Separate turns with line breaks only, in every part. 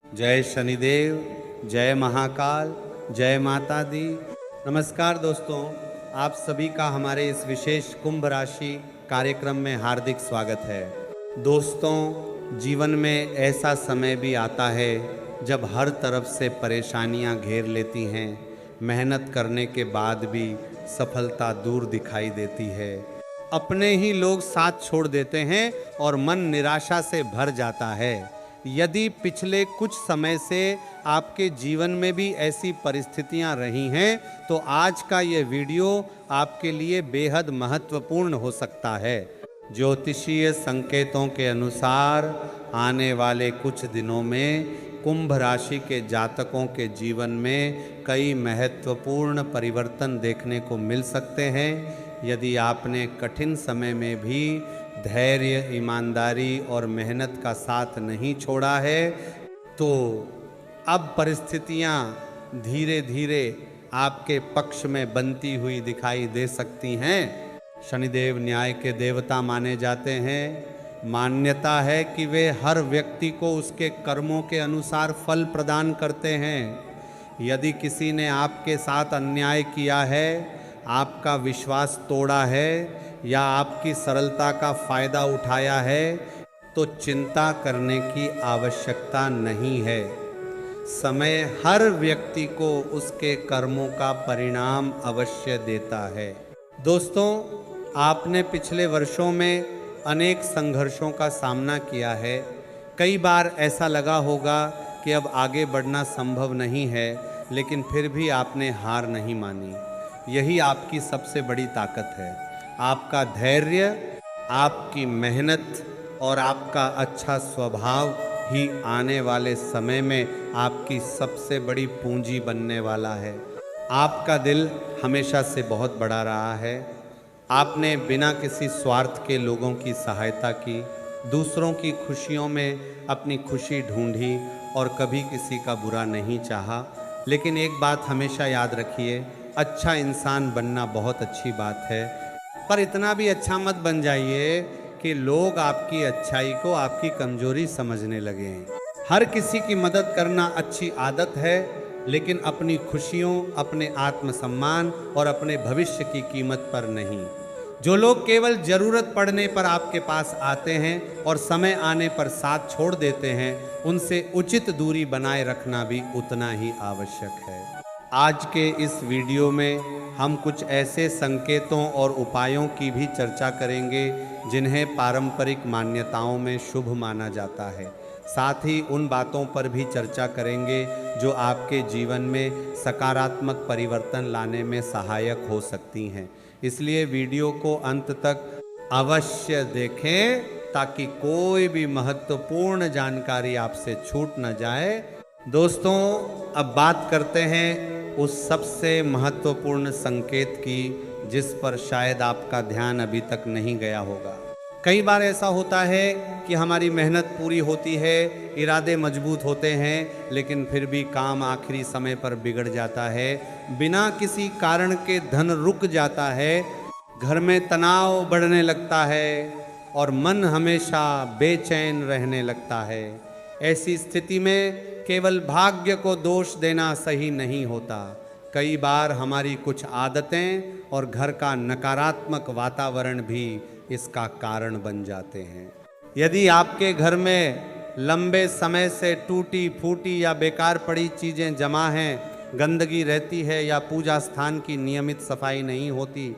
जय शनिदेव, जय महाकाल, जय माता दी। नमस्कार दोस्तों, आप सभी का हमारे इस विशेष कुंभ राशि कार्यक्रम में हार्दिक स्वागत है। दोस्तों, जीवन में ऐसा समय भी आता है जब हर तरफ से परेशानियां घेर लेती हैं। मेहनत करने के बाद भी सफलता दूर दिखाई देती है। अपने ही लोग साथ छोड़ देते हैं और मन निराशा से भर जाता है। यदि पिछले कुछ समय से आपके जीवन में भी ऐसी परिस्थितियां रही हैं, तो आज का ये वीडियो आपके लिए बेहद महत्वपूर्ण हो सकता है। ज्योतिषीय संकेतों के अनुसार आने वाले कुछ दिनों में कुंभ राशि के जातकों के जीवन में कई महत्वपूर्ण परिवर्तन देखने को मिल सकते हैं। यदि आपने कठिन समय में भी धैर्य, ईमानदारी और मेहनत का साथ नहीं छोड़ा है, तो अब परिस्थितियां धीरे धीरे आपके पक्ष में बनती हुई दिखाई दे सकती हैं। शनिदेव न्याय के देवता माने जाते हैं। मान्यता है कि वे हर व्यक्ति को उसके कर्मों के अनुसार फल प्रदान करते हैं। यदि किसी ने आपके साथ अन्याय किया है, आपका विश्वास तोड़ा है या आपकी सरलता का फायदा उठाया है, तो चिंता करने की आवश्यकता नहीं है। समय हर व्यक्ति को उसके कर्मों का परिणाम अवश्य देता है। दोस्तों, आपने पिछले वर्षों में अनेक संघर्षों का सामना किया है। कई बार ऐसा लगा होगा कि अब आगे बढ़ना संभव नहीं है, लेकिन फिर भी आपने हार नहीं मानी। यही आपकी सबसे बड़ी ताकत है। आपका धैर्य, आपकी मेहनत और आपका अच्छा स्वभाव ही आने वाले समय में आपकी सबसे बड़ी पूंजी बनने वाला है। आपका दिल हमेशा से बहुत बड़ा रहा है। आपने बिना किसी स्वार्थ के लोगों की सहायता की, दूसरों की खुशियों में अपनी खुशी ढूंढी और कभी किसी का बुरा नहीं चाहा। लेकिन एक बात हमेशा याद रखिए, अच्छा इंसान बनना बहुत अच्छी बात है, पर इतना भी अच्छा मत बन जाइए कि लोग आपकी अच्छाई को आपकी कमजोरी समझने लगे। हर किसी की मदद करना अच्छी आदत है, लेकिन अपनी खुशियों, अपने आत्मसम्मान और अपने भविष्य की कीमत पर नहीं। जो लोग केवल जरूरत पड़ने पर आपके पास आते हैं और समय आने पर साथ छोड़ देते हैं, उनसे उचित दूरी बनाए रखना भी उतना ही आवश्यक है। आज के इस वीडियो में हम कुछ ऐसे संकेतों और उपायों की भी चर्चा करेंगे जिन्हें पारंपरिक मान्यताओं में शुभ माना जाता है। साथ ही उन बातों पर भी चर्चा करेंगे जो आपके जीवन में सकारात्मक परिवर्तन लाने में सहायक हो सकती हैं। इसलिए वीडियो को अंत तक अवश्य देखें ताकि कोई भी महत्वपूर्ण जानकारी आपसे छूट न जाए। दोस्तों, अब बात करते हैं उस सबसे महत्वपूर्ण संकेत की जिस पर शायद आपका ध्यान अभी तक नहीं गया होगा। कई बार ऐसा होता है कि हमारी मेहनत पूरी होती है, इरादे मजबूत होते हैं, लेकिन फिर भी काम आखिरी समय पर बिगड़ जाता है। बिना किसी कारण के धन रुक जाता है, घर में तनाव बढ़ने लगता है और मन हमेशा बेचैन रहने लगता है। ऐसी स्थिति में केवल भाग्य को दोष देना सही नहीं होता। कई बार हमारी कुछ आदतें और घर का नकारात्मक वातावरण भी इसका कारण बन जाते हैं। यदि आपके घर में लंबे समय से टूटी फूटी या बेकार पड़ी चीज़ें जमा हैं, गंदगी रहती है या पूजा स्थान की नियमित सफाई नहीं होती,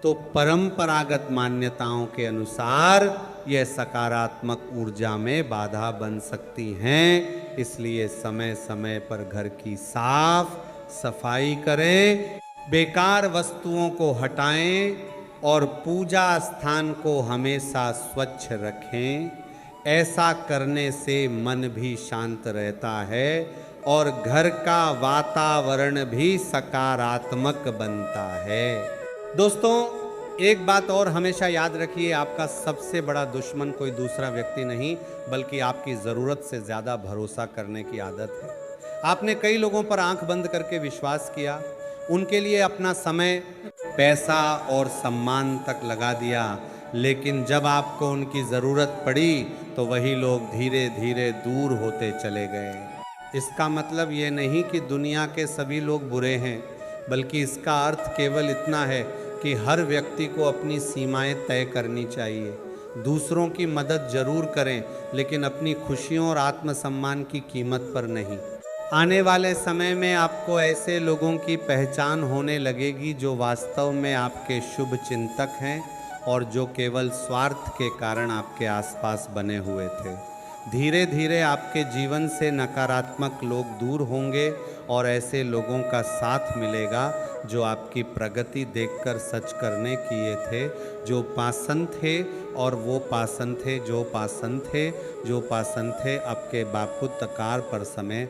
तो परंपरागत मान्यताओं के अनुसार यह सकारात्मक ऊर्जा में बाधा बन सकती हैं। इसलिए समय समय पर घर की साफ सफाई करें, बेकार वस्तुओं को हटाएं और पूजा स्थान को हमेशा स्वच्छ रखें। ऐसा करने से मन भी शांत रहता है और घर का वातावरण भी सकारात्मक बनता है। दोस्तों, एक बात और हमेशा याद रखिए, आपका सबसे बड़ा दुश्मन कोई दूसरा व्यक्ति नहीं, बल्कि आपकी ज़रूरत से ज़्यादा भरोसा करने की आदत है। आपने कई लोगों पर आंख बंद करके विश्वास किया, उनके लिए अपना समय, पैसा और सम्मान तक लगा दिया, लेकिन जब आपको उनकी ज़रूरत पड़ी तो वही लोग धीरे धीरे दूर होते चले गए। इसका मतलब ये नहीं कि दुनिया के सभी लोग बुरे हैं, बल्कि इसका अर्थ केवल इतना है कि हर व्यक्ति को अपनी सीमाएं तय करनी चाहिए। दूसरों की मदद जरूर करें, लेकिन अपनी खुशियों और आत्मसम्मान की कीमत पर नहीं। आने वाले समय में आपको ऐसे लोगों की पहचान होने लगेगी जो वास्तव में आपके शुभ चिंतक हैं और जो केवल स्वार्थ के कारण आपके आसपास बने हुए थे। धीरे धीरे आपके जीवन से नकारात्मक लोग दूर होंगे और ऐसे लोगों का साथ मिलेगा जो आपकी प्रगति देखकर सच करने किए थे, जो पासन थे और वो पासन थे, जो पासन थे, जो पासन थे, आपके बापू तकार पर समय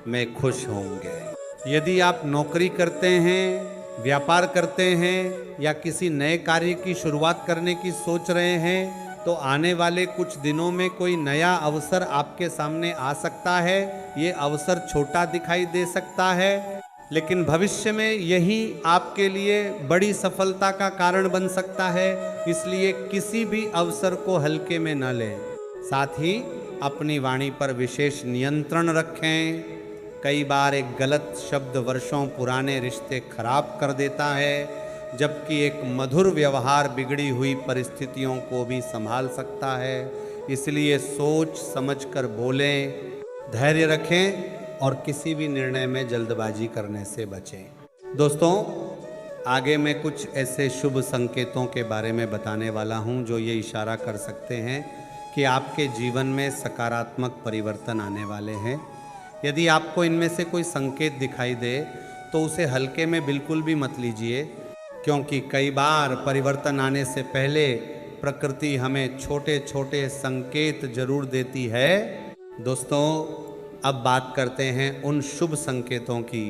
में खुश होंगे। यदि आप नौकरी करते हैं, व्यापार करते हैं या किसी नए कार्य की शुरुआत करने की सोच रहे हैं, तो आने वाले कुछ दिनों में कोई नया अवसर आपके सामने आ सकता है। ये अवसर छोटा दिखाई दे सकता है, लेकिन भविष्य में यही आपके लिए बड़ी सफलता का कारण बन सकता है। इसलिए किसी भी अवसर को हल्के में न लें। साथ ही अपनी वाणी पर विशेष नियंत्रण रखें। कई बार एक गलत शब्द वर्षों पुराने रिश्ते खराब कर देता है, जबकि एक मधुर व्यवहार बिगड़ी हुई परिस्थितियों को भी संभाल सकता है। इसलिए सोच समझकर बोलें, धैर्य रखें और किसी भी निर्णय में जल्दबाजी करने से बचें। दोस्तों, आगे मैं कुछ ऐसे शुभ संकेतों के बारे में बताने वाला हूं जो ये इशारा कर सकते हैं कि आपके जीवन में सकारात्मक परिवर्तन आने वाले हैं। यदि आपको इनमें से कोई संकेत दिखाई दे तो उसे हल्के में बिल्कुल भी मत लीजिए, क्योंकि कई बार परिवर्तन आने से पहले प्रकृति हमें छोटे छोटे संकेत जरूर देती है। दोस्तों, अब बात करते हैं उन शुभ संकेतों की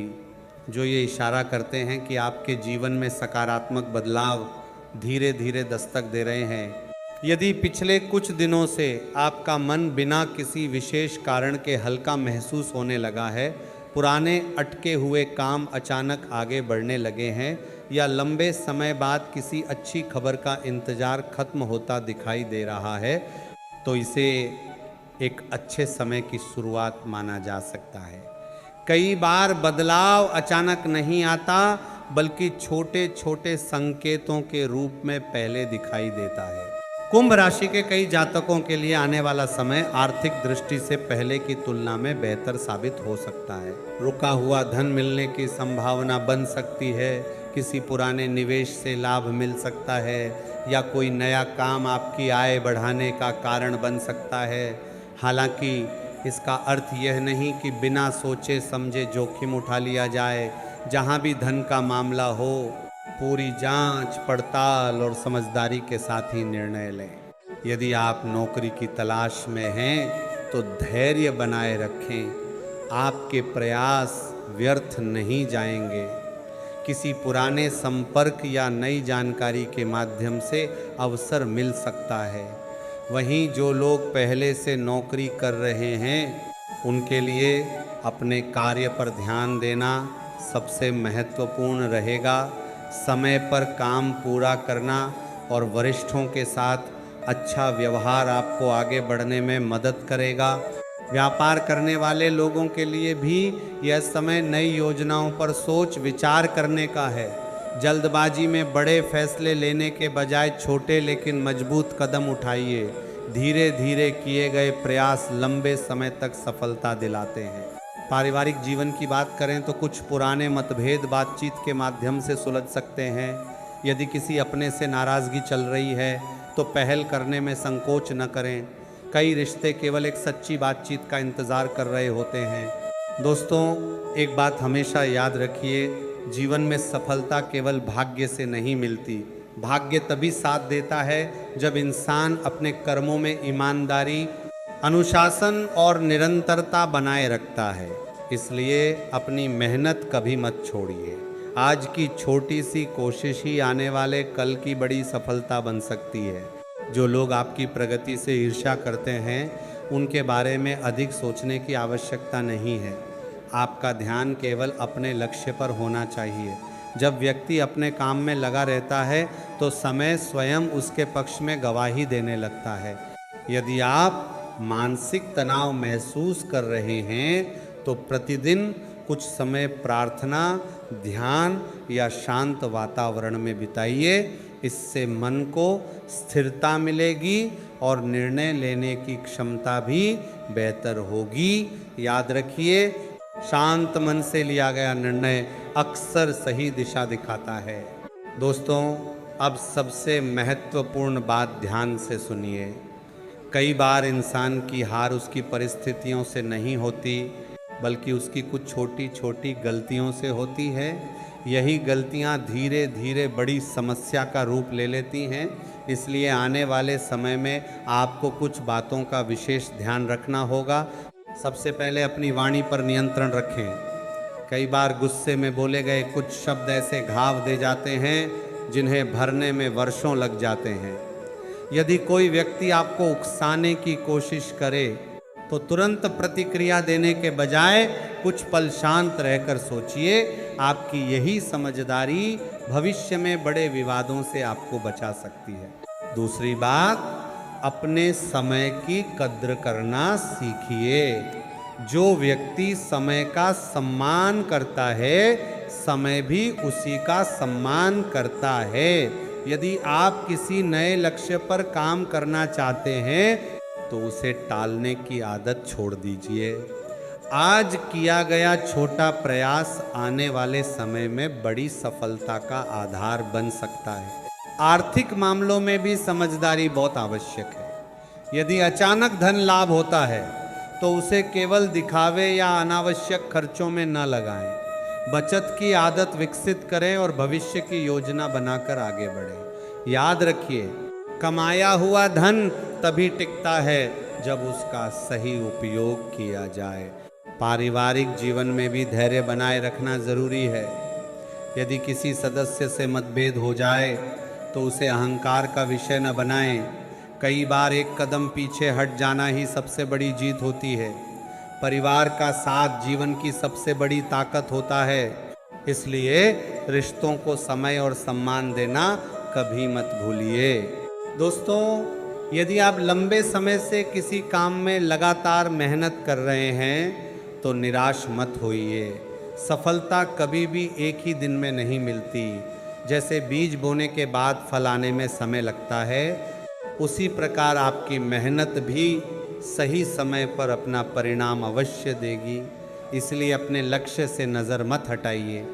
जो ये इशारा करते हैं कि आपके जीवन में सकारात्मक बदलाव धीरे धीरे दस्तक दे रहे हैं। यदि पिछले कुछ दिनों से आपका मन बिना किसी विशेष कारण के हल्का महसूस होने लगा है, पुराने अटके हुए काम अचानक आगे बढ़ने लगे हैं या लंबे समय बाद किसी अच्छी खबर का इंतज़ार खत्म होता दिखाई दे रहा है, तो इसे एक अच्छे समय की शुरुआत माना जा सकता है। कई बार बदलाव अचानक नहीं आता, बल्कि छोटे छोटे संकेतों के रूप में पहले दिखाई देता है। कुंभ राशि के कई जातकों के लिए आने वाला समय आर्थिक दृष्टि से पहले की तुलना में बेहतर साबित हो सकता है। रुका हुआ धन मिलने की संभावना बन सकती है, किसी पुराने निवेश से लाभ मिल सकता है या कोई नया काम आपकी आय बढ़ाने का कारण बन सकता है। हालांकि इसका अर्थ यह नहीं कि बिना सोचे समझे जोखिम उठा लिया जाए। जहां भी धन का मामला हो, पूरी जांच पड़ताल और समझदारी के साथ ही निर्णय लें। यदि आप नौकरी की तलाश में हैं तो धैर्य बनाए रखें, आपके प्रयास व्यर्थ नहीं जाएंगे। किसी पुराने संपर्क या नई जानकारी के माध्यम से अवसर मिल सकता है। वहीं जो लोग पहले से नौकरी कर रहे हैं, उनके लिए अपने कार्य पर ध्यान देना सबसे महत्वपूर्ण रहेगा। समय पर काम पूरा करना और वरिष्ठों के साथ अच्छा व्यवहार आपको आगे बढ़ने में मदद करेगा। व्यापार करने वाले लोगों के लिए भी यह समय नई योजनाओं पर सोच विचार करने का है। जल्दबाजी में बड़े फैसले लेने के बजाय छोटे लेकिन मजबूत कदम उठाइए। धीरे धीरे किए गए प्रयास लंबे समय तक सफलता दिलाते हैं। पारिवारिक जीवन की बात करें तो कुछ पुराने मतभेद बातचीत के माध्यम से सुलझ सकते हैं। यदि किसी अपने से नाराज़गी चल रही है तो पहल करने में संकोच न करें। कई रिश्ते केवल एक सच्ची बातचीत का इंतज़ार कर रहे होते हैं। दोस्तों, एक बात हमेशा याद रखिए, जीवन में सफलता केवल भाग्य से नहीं मिलती। भाग्य तभी साथ देता है जब इंसान अपने कर्मों में ईमानदारी, अनुशासन और निरंतरता बनाए रखता है। इसलिए अपनी मेहनत कभी मत छोड़िए। आज की छोटी सी कोशिश ही आने वाले कल की बड़ी सफलता बन सकती है। जो लोग आपकी प्रगति से ईर्ष्या करते हैं, उनके बारे में अधिक सोचने की आवश्यकता नहीं है। आपका ध्यान केवल अपने लक्ष्य पर होना चाहिए। जब व्यक्ति अपने काम में लगा रहता है तो समय स्वयं उसके पक्ष में गवाही देने लगता है। यदि आप मानसिक तनाव महसूस कर रहे हैं तो प्रतिदिन कुछ समय प्रार्थना, ध्यान या शांत वातावरण में बिताइए। इससे मन को स्थिरता मिलेगी और निर्णय लेने की क्षमता भी बेहतर होगी। याद रखिए, शांत मन से लिया गया निर्णय अक्सर सही दिशा दिखाता है। दोस्तों, अब सबसे महत्वपूर्ण बात ध्यान से सुनिए। कई बार इंसान की हार उसकी परिस्थितियों से नहीं होती, बल्कि उसकी कुछ छोटी छोटी गलतियों से होती है। यही गलतियां धीरे धीरे बड़ी समस्या का रूप ले लेती हैं। इसलिए आने वाले समय में आपको कुछ बातों का विशेष ध्यान रखना होगा। सबसे पहले अपनी वाणी पर नियंत्रण रखें। कई बार गुस्से में बोले गए कुछ शब्द ऐसे घाव दे जाते हैं जिन्हें भरने में वर्षों लग जाते हैं। यदि कोई व्यक्ति आपको उकसाने की कोशिश करे तो तुरंत प्रतिक्रिया देने के बजाय कुछ पल शांत रहकर सोचिए। आपकी यही समझदारी भविष्य में बड़े विवादों से आपको बचा सकती है। दूसरी बात, अपने समय की कद्र करना सीखिए। जो व्यक्ति समय का सम्मान करता है, समय भी उसी का सम्मान करता है। यदि आप किसी नए लक्ष्य पर काम करना चाहते हैं तो उसे टालने की आदत छोड़ दीजिए। आज किया गया छोटा प्रयास आने वाले समय में बड़ी सफलता का आधार बन सकता है। आर्थिक मामलों में भी समझदारी बहुत आवश्यक है। यदि अचानक धन लाभ होता है तो उसे केवल दिखावे या अनावश्यक खर्चों में न लगाएं। बचत की आदत विकसित करें और भविष्य की योजना बनाकर आगे बढ़ें। याद रखिए, कमाया हुआ धन तभी टिकता है जब उसका सही उपयोग किया जाए। पारिवारिक जीवन में भी धैर्य बनाए रखना जरूरी है। यदि किसी सदस्य से मतभेद हो जाए तो उसे अहंकार का विषय न बनाएं। कई बार एक कदम पीछे हट जाना ही सबसे बड़ी जीत होती है। परिवार का साथ जीवन की सबसे बड़ी ताकत होता है। इसलिए रिश्तों को समय और सम्मान देना कभी मत भूलिए। दोस्तों, यदि आप लंबे समय से किसी काम में लगातार मेहनत कर रहे हैं तो निराश मत होइए। सफलता कभी भी एक ही दिन में नहीं मिलती। जैसे बीज बोने के बाद फल आने में समय लगता है, उसी प्रकार आपकी मेहनत भी सही समय पर अपना परिणाम अवश्य देगी। इसलिए अपने लक्ष्य से नज़र मत हटाइए।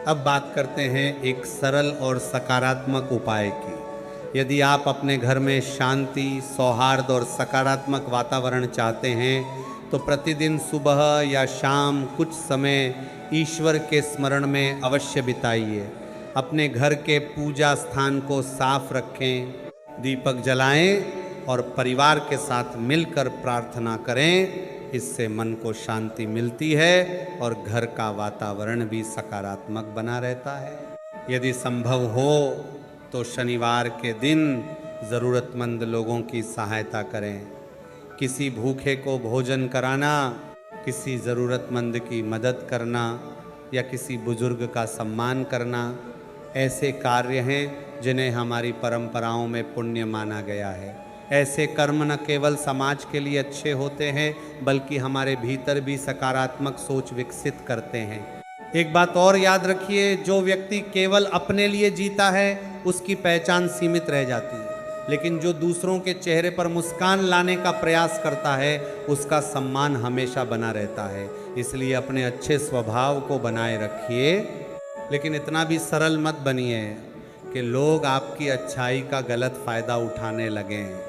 अब बात करते हैं एक सरल और सकारात्मक उपाय की। यदि आप अपने घर में शांति, सौहार्द और सकारात्मक वातावरण चाहते हैं तो प्रतिदिन सुबह या शाम कुछ समय ईश्वर के स्मरण में अवश्य बिताइए। अपने घर के पूजा स्थान को साफ रखें, दीपक जलाएं और परिवार के साथ मिलकर प्रार्थना करें। इससे मन को शांति मिलती है और घर का वातावरण भी सकारात्मक बना रहता है। यदि संभव हो तो शनिवार के दिन ज़रूरतमंद लोगों की सहायता करें। किसी भूखे को भोजन कराना, किसी ज़रूरतमंद की मदद करना या किसी बुजुर्ग का सम्मान करना ऐसे कार्य हैं जिन्हें हमारी परंपराओं में पुण्य माना गया है। ऐसे कर्म न केवल समाज के लिए अच्छे होते हैं बल्कि हमारे भीतर भी सकारात्मक सोच विकसित करते हैं। एक बात और याद रखिए, जो व्यक्ति केवल अपने लिए जीता है उसकी पहचान सीमित रह जाती है, लेकिन जो दूसरों के चेहरे पर मुस्कान लाने का प्रयास करता है उसका सम्मान हमेशा बना रहता है। इसलिए अपने अच्छे स्वभाव को बनाए रखिए, लेकिन इतना भी सरल मत बनिए कि लोग आपकी अच्छाई का गलत फ़ायदा उठाने लगें।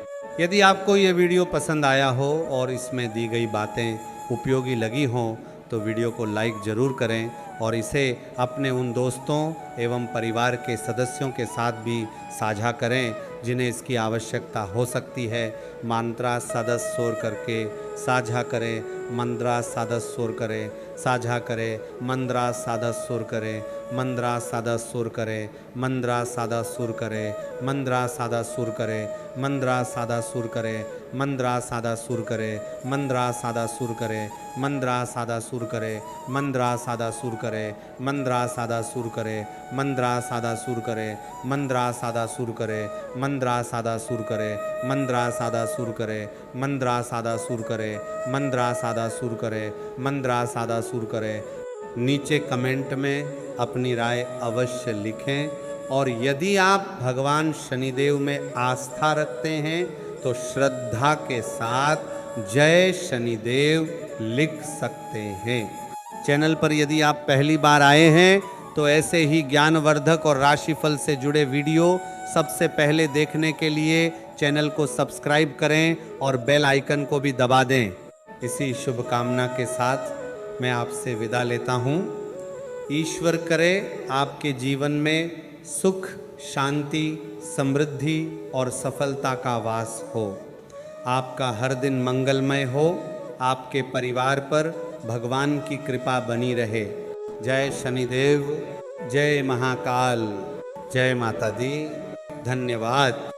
यदि आपको ये वीडियो पसंद आया हो और इसमें दी गई बातें उपयोगी लगी हों तो वीडियो को लाइक ज़रूर करें और इसे अपने उन दोस्तों एवं परिवार के सदस्यों के साथ भी साझा करें जिन्हें इसकी आवश्यकता हो सकती है। मंत्रा सादा स्वर करके साझा करें, मंद्रा सादा स्वर करें, साझा करें, मंद्रा सादा सुर करें, मंद्रा सादा सुर करें, मंद्रा सादा सुर करें, मंद्रा सादा सुर करें, मंद्रा सादा सुर करें, मंद्रा सादा सुर करें, मंद्रा सादा सुर करें, मंद्रा सादा सुर करें, मंद्रा सादा सुर करें, मंद्रा सादा सुर करें, मंद्रा सादा सुर करें, मंद्रा सादा सुर करें, मंद्रा सादा सुर करें, मंद्रा सादा सुर करें, मंद्रा सादा सुर करें, करे, मंद्रास आदासुर करे, मंद्रास आदासुर करे। नीचे कमेंट में अपनी राय अवश्य लिखें। और यदि आप भगवान शनिदेव में आस्था रखते हैं तो श्रद्धा के साथ जय शनिदेव लिख सकते हैं। चैनल पर यदि आप पहली बार आए हैं तो ऐसे ही ज्ञानवर्धक और राशिफल से जुड़े वीडियो सबसे पहले देखने के लिए चैनल को सब्सक्राइब करें और बेल आइकन को भी दबा दें। इसी शुभकामना के साथ मैं आपसे विदा लेता हूँ। ईश्वर करे आपके जीवन में सुख, शांति, समृद्धि और सफलता का वास हो। आपका हर दिन मंगलमय हो। आपके परिवार पर भगवान की कृपा बनी रहे। जय शनिदेव, जय महाकाल, जय माता दी। धन्यवाद।